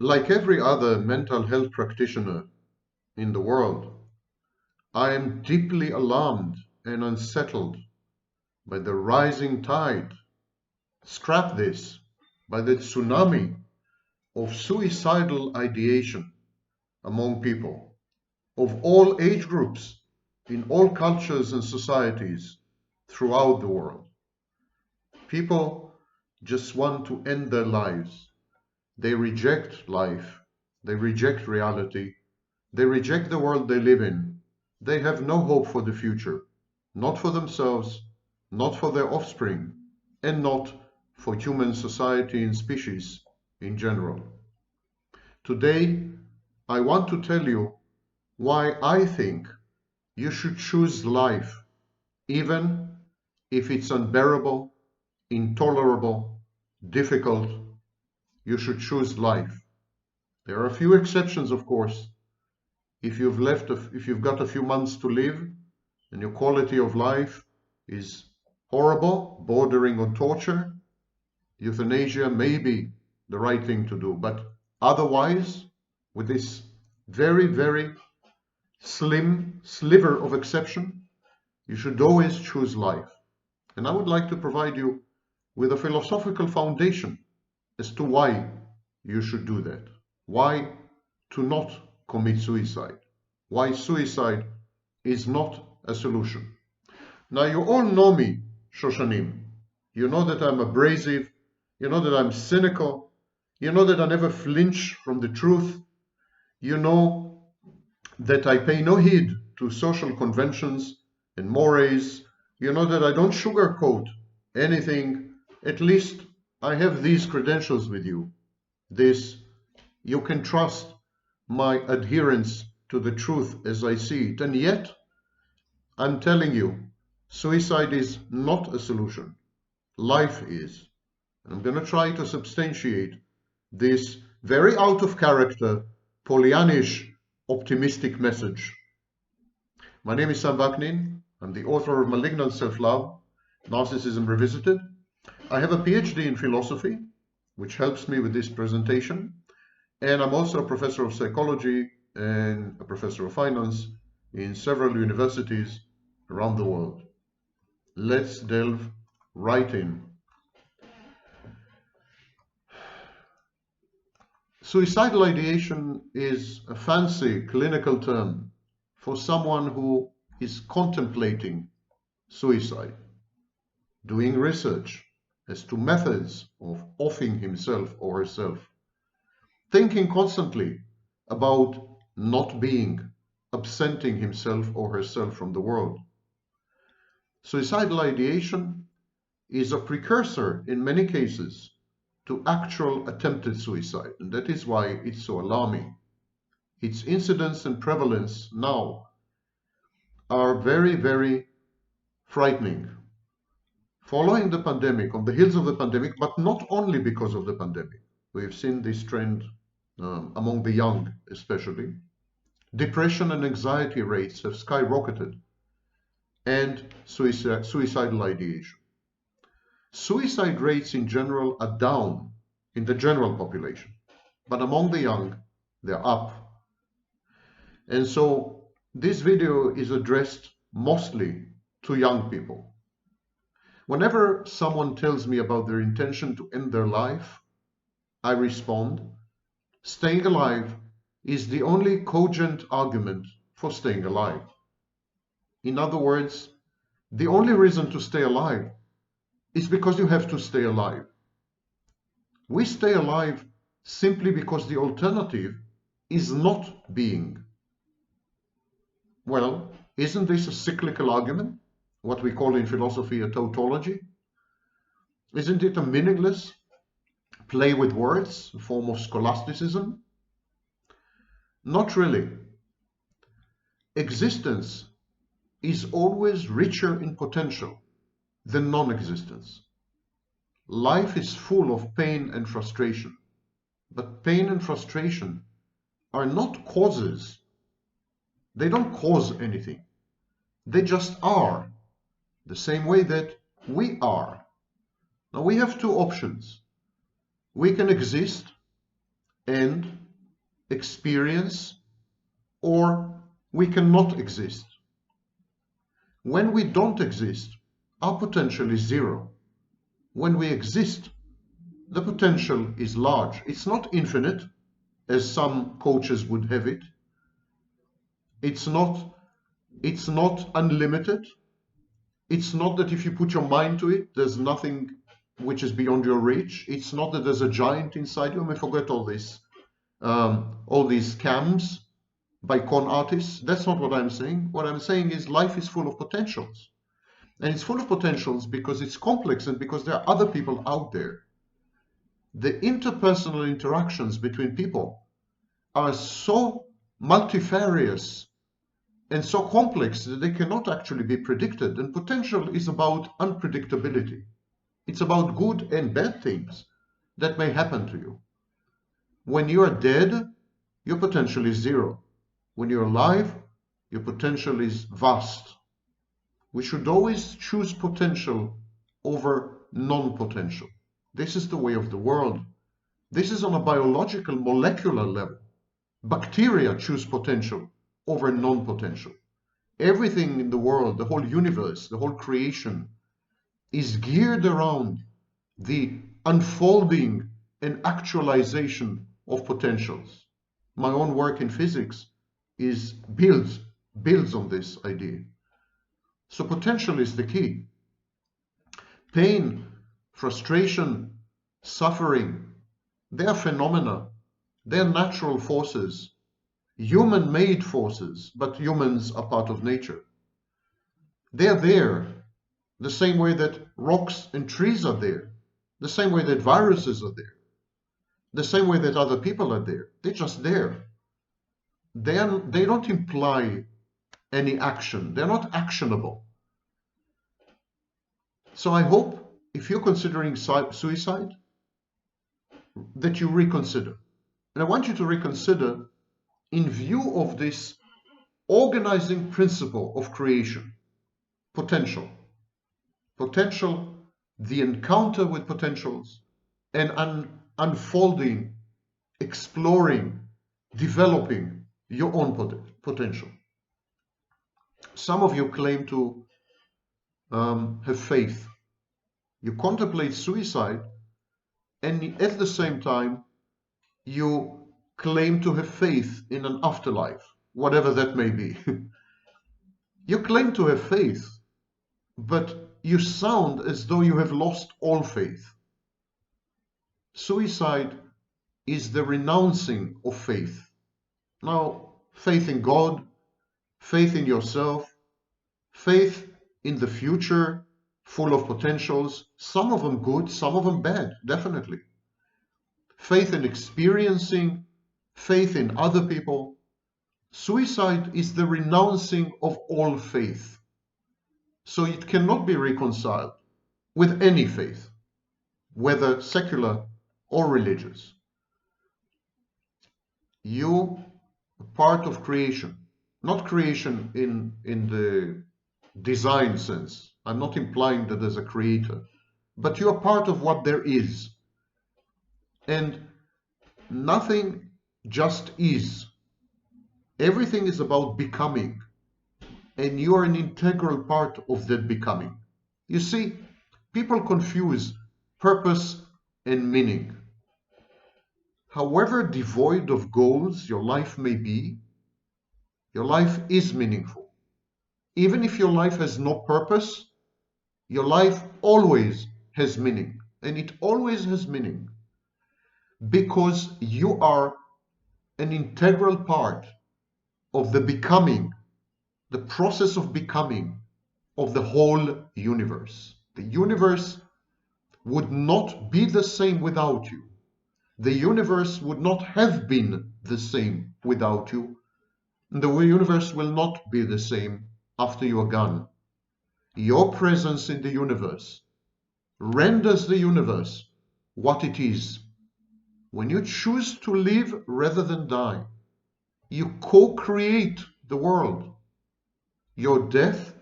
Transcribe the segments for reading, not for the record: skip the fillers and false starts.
Like every other mental health practitioner in the world, I am deeply alarmed and unsettled by the rising tide, scrap this, by the tsunami of suicidal ideation among people of all age groups, in all cultures and societies throughout the world. People just want to end their lives. They reject life. They reject reality. They reject the world they live in. They have no hope for the future, not for themselves, not for their offspring, and not for human society and species in general. Today, I want to tell you why I think you should choose life, even if it's unbearable, intolerable, difficult. You should choose life. There are a few exceptions, of course. If you've got a few months to live and your quality of life is horrible, bordering on torture, euthanasia may be the right thing to do. But otherwise, with this very, very slim sliver of exception, you should always choose life. And I would like to provide you with a philosophical foundation as to why you should do that. Why to not commit suicide? Why suicide is not a solution. Now, you all know me, Shoshanim. You know that I'm abrasive. You know that I'm cynical. You know that I never flinch from the truth. You know that I pay no heed to social conventions and mores. You know that I don't sugarcoat anything. At least I have these credentials with you. This, you can trust my adherence to the truth as I see it. And yet, I'm telling you, suicide is not a solution. Life is. And I'm going to try to substantiate this very out of character, Pollyannish, optimistic message. My name is Sam Vaknin. I'm the author of Malignant Self-Love, Narcissism Revisited. I have a PhD in philosophy, which helps me with this presentation. And I'm also a professor of psychology and a professor of finance in several universities around the world. Let's delve right in. Suicidal ideation is a fancy clinical term for someone who is contemplating suicide, doing research as to methods of offing himself or herself, thinking constantly about not being, absenting himself or herself from the world. Suicidal ideation is a precursor in many cases to actual attempted suicide, and that is why it's so alarming. Its incidence and prevalence now are very, very frightening. Following the pandemic, on the heels of the pandemic, but not only because of the pandemic, we've seen this trend among the young especially. Depression and anxiety rates have skyrocketed, and suicidal ideation. Suicide rates in general are down in the general population, but among the young, they're up. And so this video is addressed mostly to young people. Whenever someone tells me about their intention to end their life, I respond, staying alive is the only cogent argument for staying alive. In other words, the only reason to stay alive is because you have to stay alive. We stay alive simply because the alternative is not being. Well, isn't this a cyclical argument? What we call in philosophy a tautology? Isn't it a meaningless play with words, a form of scholasticism? Not really. Existence is always richer in potential than non-existence. Life is full of pain and frustration, but pain and frustration are not causes. They don't cause anything. They just are, the same way that we are. Now we have two options. We can exist and experience, or we cannot exist. When we don't exist, our potential is zero. When we exist, the potential is large. It's not infinite, as some coaches would have it. It's not unlimited. It's not that if you put your mind to it, there's nothing which is beyond your reach. It's not that there's a giant inside you. I mean, forget all this, all these scams by con artists. That's not what I'm saying. What I'm saying is life is full of potentials. And it's full of potentials because it's complex and because there are other people out there. The interpersonal interactions between people are so multifarious and so complex that they cannot actually be predicted. And potential is about unpredictability. It's about good and bad things that may happen to you. When you are dead, your potential is zero. When you're alive, your potential is vast. We should always choose potential over non-potential. This is the way of the world. This is on a biological, molecular level. Bacteria choose potential over non-potential. Everything in the world, the whole universe, the whole creation, is geared around the unfolding and actualization of potentials. My own work in physics builds on this idea. So potential is the key. Pain, frustration, suffering, they are phenomena. They are natural forces, human-made forces, but humans are part of nature. They are there the same way that rocks and trees are there, the same way that viruses are there, the same way that other people are there. They're just there. They don't imply any action. They're not actionable. So I hope if you're considering suicide, that you reconsider. And I want you to reconsider in view of this organizing principle of creation, potential. Potential, the encounter with potentials, and unfolding, exploring, developing your own potential. Some of you claim to have faith. You contemplate suicide, and at the same time, you claim to have faith in an afterlife, whatever that may be. You claim to have faith, but you sound as though you have lost all faith. Suicide is the renouncing of faith. Now, faith in God, faith in yourself, faith in the future, full of potentials, some of them good, some of them bad, definitely. Faith in experiencing, faith in other people. Suicide is the renouncing of all faith. So it cannot be reconciled with any faith, whether secular or religious. You are part of creation, not creation in the design sense. I'm not implying that there's a creator, but you are part of what there is. And nothing just is. Everything is about becoming, and you are an integral part of that becoming. You see, people confuse purpose and meaning. However devoid of goals your life may be, your life is meaningful. Even if your life has no purpose, your life always has meaning, and it always has meaning because you are an integral part of the becoming, the process of becoming of the whole universe. The universe would not be the same without you. The universe would not have been the same without you. The universe will not be the same after you are gone. Your presence in the universe renders the universe what it is. When you choose to live rather than die, you co-create the world. Your death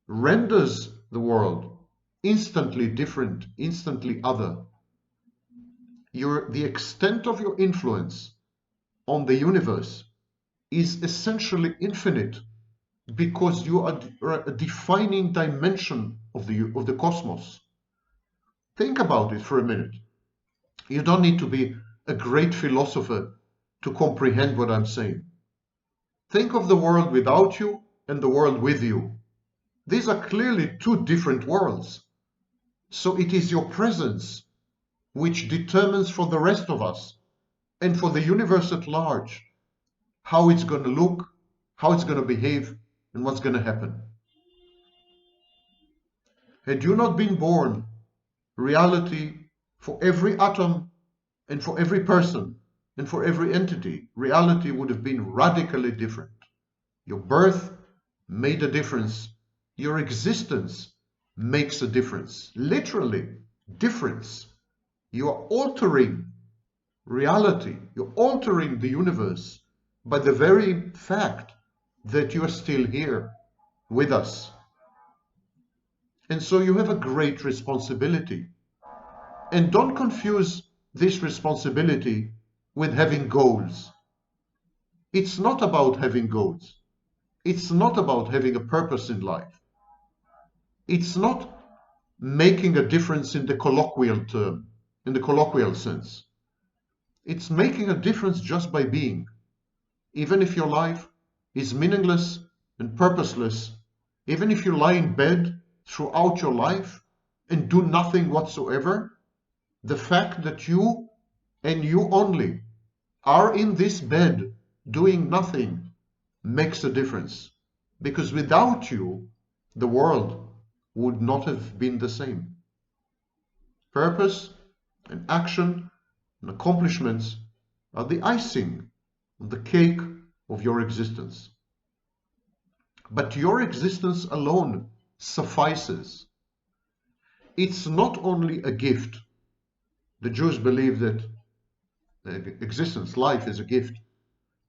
renders the world instantly different, instantly other. the extent of your influence on the universe is essentially infinite, because you are a defining dimension of the cosmos. Think about it for a minute. You don't need to be a great philosopher to comprehend what I'm saying. Think of the world without you and the world with you. These are clearly two different worlds. So it is your presence which determines for the rest of us and for the universe at large how it's going to look, how it's going to behave, and what's going to happen. Had you not been born, reality for every atom and for every person and for every entity, reality would have been radically different. Your birth made a difference. Your existence makes a difference. Literally, difference. You are altering reality. You're altering the universe by the very fact that you are still here with us. And so you have a great responsibility. And don't confuse this responsibility with having goals. It's not about having goals. It's not about having a purpose in life. It's not making a difference in the colloquial term, in the colloquial sense. It's making a difference just by being. Even if your life is meaningless and purposeless, even if you lie in bed throughout your life and do nothing whatsoever, the fact that you and you only are in this bed doing nothing makes a difference. Because without you, the world would not have been the same. Purpose and action and accomplishments are the icing on the cake of your existence. But your existence alone suffices. It's not only a gift. The Jews believe that existence, life, is a gift,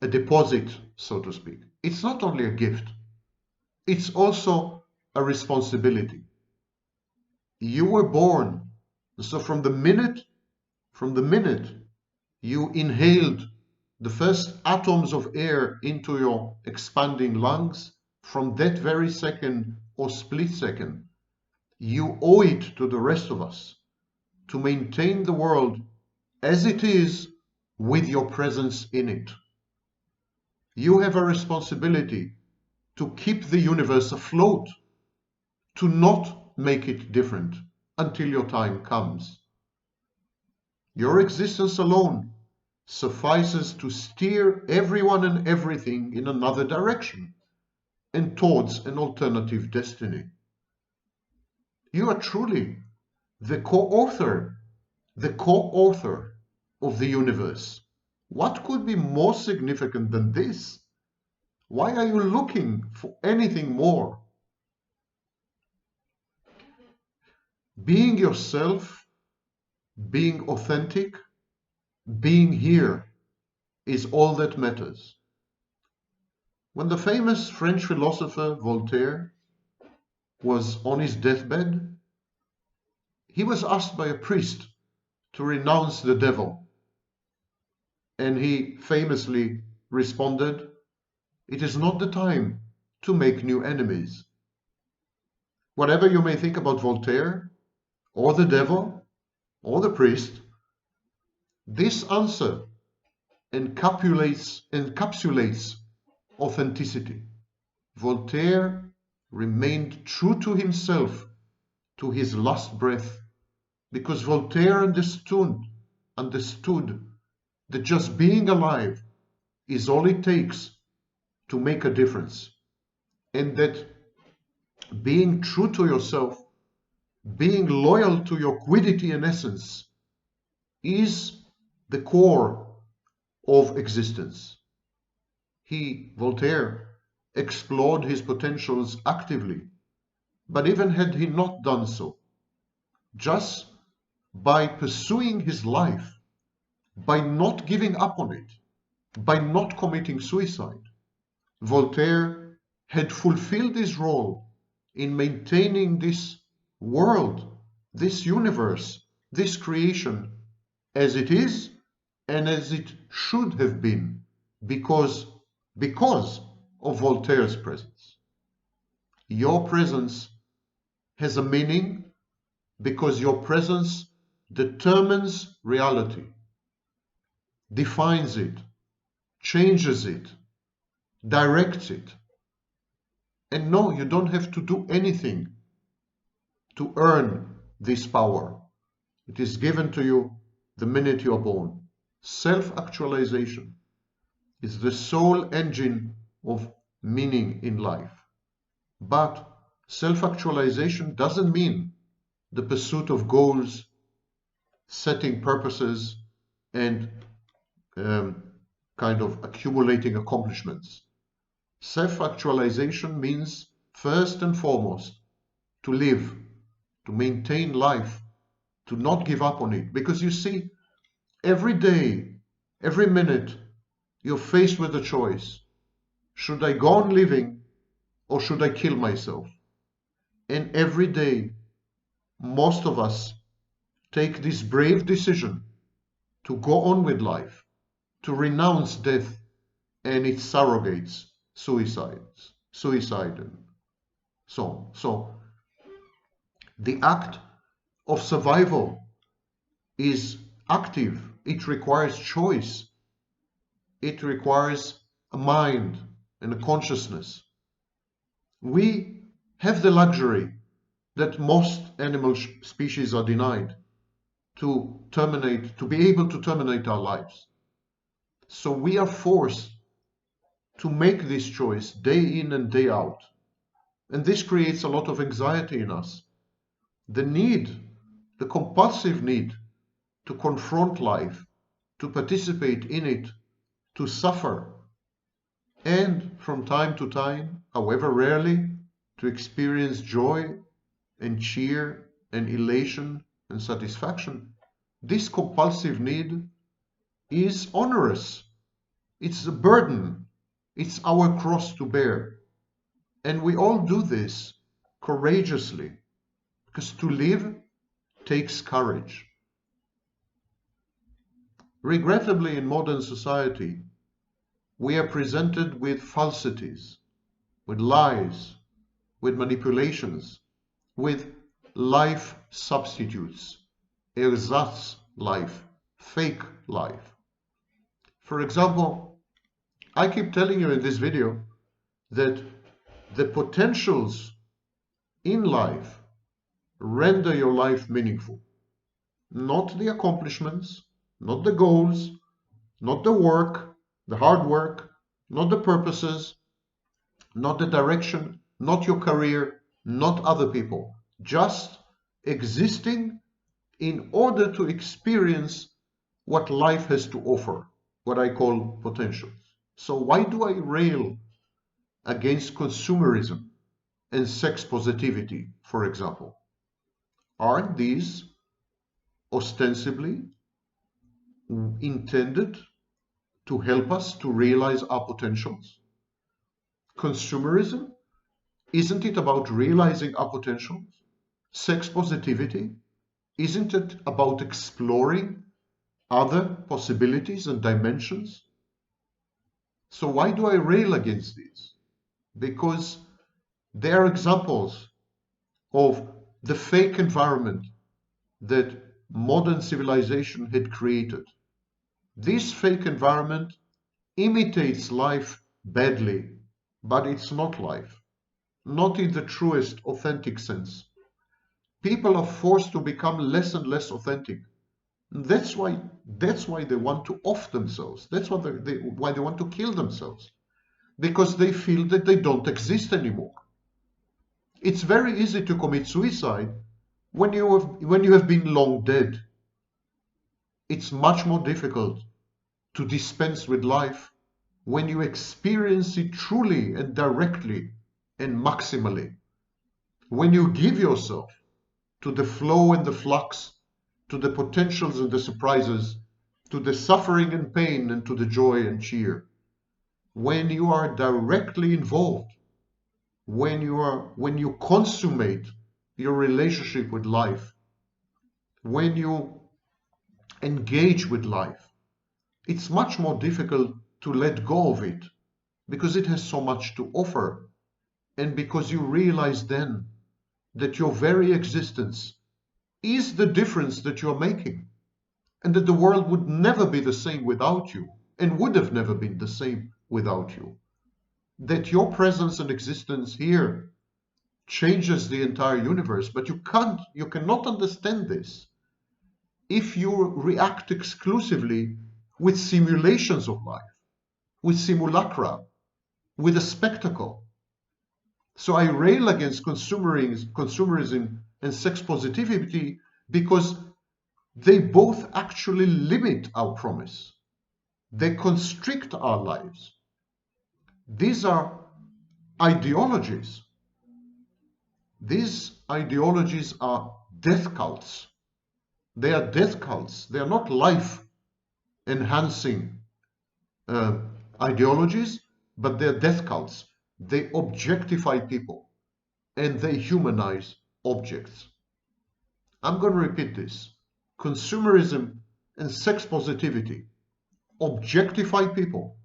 a deposit, so to speak. It's not only a gift, it's also a responsibility. You were born, so from the minute you inhaled the first atoms of air into your expanding lungs, from that very second or split second, you owe it to the rest of us to maintain the world as it is with your presence in it. You have a responsibility to keep the universe afloat, to not make it different until your time comes. Your existence alone suffices to steer everyone and everything in another direction and towards an alternative destiny. You are truly the co-author of the universe. What could be more significant than this? Why are you looking for anything more? Being yourself, being authentic, being here is all that matters. When the famous French philosopher Voltaire was on his deathbed, he was asked by a priest to renounce the devil. And he famously responded, "It is not the time to make new enemies." Whatever you may think about Voltaire, or the devil, or the priest, this answer encapsulates authenticity. Voltaire remained true to himself to his last breath, because Voltaire understood that just being alive is all it takes to make a difference, and that being true to yourself, being loyal to your quiddity and essence, is the core of existence. Voltaire, explored his potentials actively, but even had he not done so, just by pursuing his life, by not giving up on it, by not committing suicide, Voltaire had fulfilled his role in maintaining this world, this universe, this creation as it is and as it should have been, because of Voltaire's presence. Your presence has a meaning because your presence determines reality, defines it, changes it, directs it. And no, you don't have to do anything to earn this power. It is given to you the minute you are born. Self-actualization is the sole engine of meaning in life. But self-actualization doesn't mean the pursuit of goals, setting purposes, and kind of accumulating accomplishments. Self-actualization means, first and foremost, to live, to maintain life, to not give up on it. Because you see, every day, every minute, you're faced with a choice. Should I go on living or should I kill myself? And every day, most of us take this brave decision to go on with life, to renounce death and its surrogates, suicide, and so on. So the act of survival is active. It requires choice. It requires a mind and a consciousness. We have the luxury that most animal species are denied, to be able to terminate our lives. So we are forced to make this choice day in and day out. And this creates a lot of anxiety in us. The compulsive need to confront life, to participate in it, to suffer, and from time to time, however rarely, to experience joy and cheer and elation and satisfaction. This compulsive need is onerous. It's a burden. It's our cross to bear. And we all do this courageously, because to live takes courage. Regrettably, in modern society, we are presented with falsities, with lies, with manipulations, with life substitutes, ersatz life, fake life. For example, I keep telling you in this video that the potentials in life render your life meaningful. Not the accomplishments, not the goals, not the work, the hard work, not the purposes, not the direction, not your career, not other people. Just existing in order to experience what life has to offer, what I call potentials. So why do I rail against consumerism and sex positivity, for example? Aren't these ostensibly intended to help us to realize our potentials? Consumerism, isn't it about realizing our potentials? Sex positivity, isn't it about exploring other possibilities and dimensions? So why do I rail against these? Because they are examples of the fake environment that modern civilization had created. This fake environment imitates life badly, but it's not life, not in the truest, authentic sense. People are forced to become less and less authentic. That's why they want to off themselves. That's why they want to kill themselves, because they feel that they don't exist anymore. It's very easy to commit suicide when you have been long dead. It's much more difficult to dispense with life when you experience it truly and directly and maximally. When you give yourself to the flow and the flux, to the potentials and the surprises, to the suffering and pain and to the joy and cheer. When you are directly involved, when you consummate your relationship with life, when you engage with life, it's much more difficult to let go of it because it has so much to offer, and because you realize then that your very existence is the difference that you're making, and that the world would never be the same without you, and would have never been the same without you. That your presence and existence here changes the entire universe, but you cannot understand this if you react exclusively with simulations of life, with simulacra, with a spectacle. So I rail against consumerism and sex positivity because they both actually limit our promise. They constrict our lives. These are ideologies. These ideologies are death cults. They are death cults. They are not life enhancing uh, ideologies, but they're death cults. They objectify people and they humanize objects. I'm going to repeat this. Consumerism and sex positivity objectify people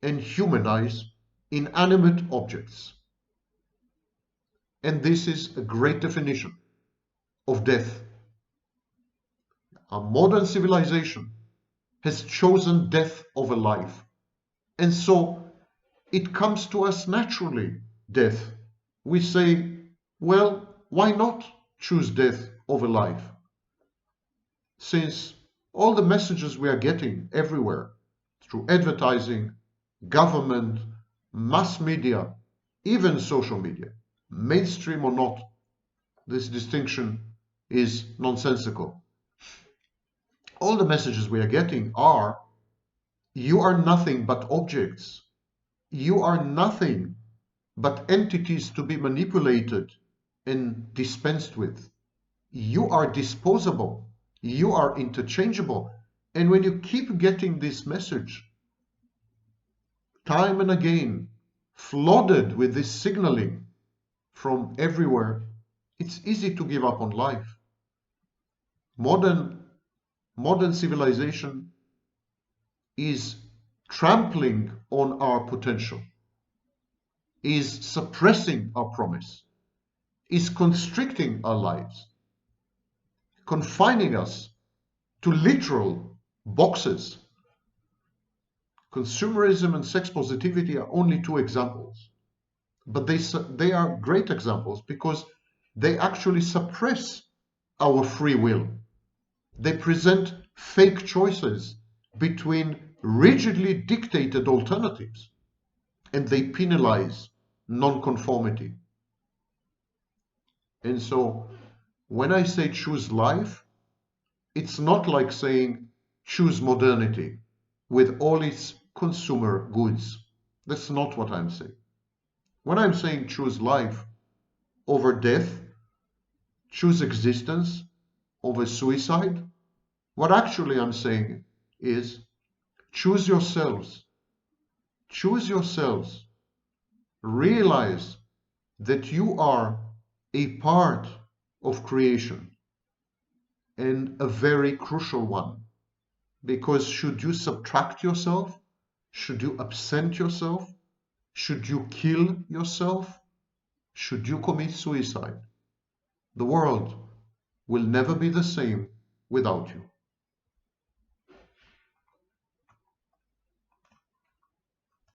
and humanize inanimate objects. And this is a great definition of death. Our modern civilization has chosen death over life. And so it comes to us naturally, death. We say, well, why not choose death over life? Since all the messages we are getting everywhere through advertising, government, mass media, even social media, mainstream or not, this distinction is nonsensical. All the messages we are getting are, you are nothing but objects. You are nothing but entities to be manipulated and dispensed with. You are disposable. You are interchangeable. And when you keep getting this message time and again, flooded with this signaling from everywhere, it's easy to give up on life. Modern civilization is trampling on our potential, is suppressing our promise, is constricting our lives, confining us to literal boxes. Consumerism and sex positivity are only two examples, but they are great examples because they actually suppress our free will. They present fake choices between rigidly dictated alternatives, and they penalize nonconformity. And so when I say choose life, it's not like saying choose modernity with all its consumer goods. That's not what I'm saying. When I'm saying choose life over death, choose existence over suicide, what actually I'm saying is choose yourselves. Choose yourselves. Realize that you are a part of creation, and a very crucial one. Because should you subtract yourself, should you absent yourself, should you kill yourself, should you commit suicide, the world will never be the same without you.